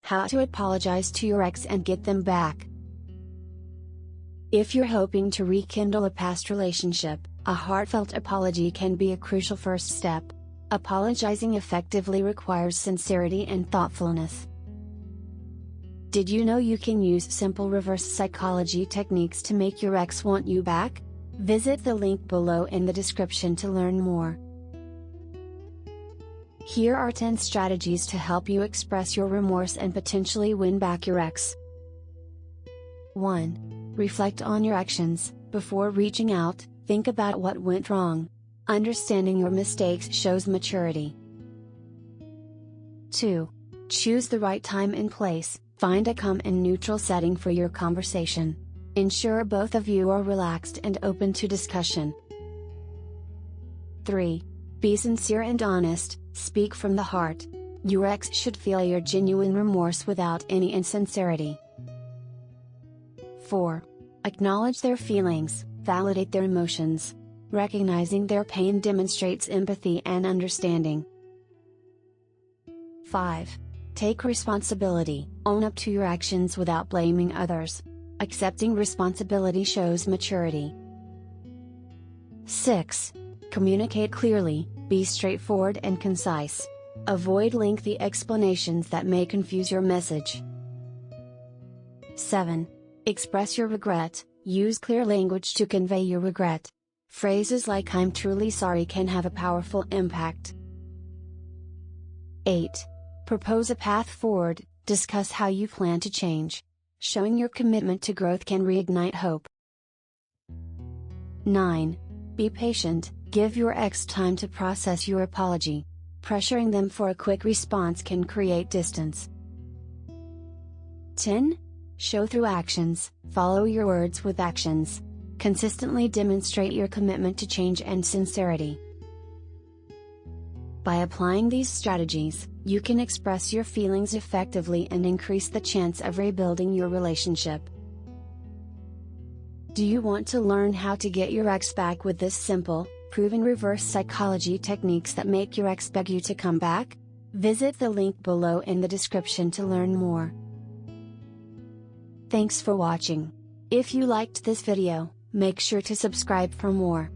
How to apologize to your ex and get them back. If you're hoping to rekindle a past relationship, a heartfelt apology can be a crucial first step. Apologizing effectively requires sincerity and thoughtfulness. Did you know you can use simple reverse psychology techniques to make your ex want you back? Visit the link below in the description to learn more. Here are 10 strategies to help you express your remorse and potentially win back your ex. 1. Reflect on your actions. Before reaching out, think about what went wrong. Understanding your mistakes shows maturity. 2. Choose the right time and place. Find a calm and neutral setting for your conversation. Ensure both of you are relaxed and open to discussion. 3. Be sincere and honest. Speak from the heart. Your ex should feel your genuine remorse without any insincerity. 4. Acknowledge their feelings, validate their emotions. Recognizing their pain demonstrates empathy and understanding. 5. Take responsibility. Own up to your actions without blaming others. Accepting responsibility shows maturity. 6. Communicate clearly. Be straightforward and concise. Avoid lengthy explanations that may confuse your message. 7. Express your regret. Use clear language to convey your regret. Phrases like "I'm truly sorry" can have a powerful impact. 8. Propose a path forward. Discuss how you plan to change. Showing your commitment to growth can reignite hope. 9. Be patient. Give your ex time to process your apology. Pressuring them for a quick response can create distance. 10. Show through actions. Follow your words with actions. Consistently demonstrate your commitment to change and sincerity. By applying these strategies, you can express your feelings effectively and increase the chance of rebuilding your relationship. Do you want to learn how to get your ex back with this simple, proven reverse psychology techniques that make your ex beg you to come back? Visit the link below in the description to learn more. Thanks for watching. If you liked this video, make sure to subscribe for more.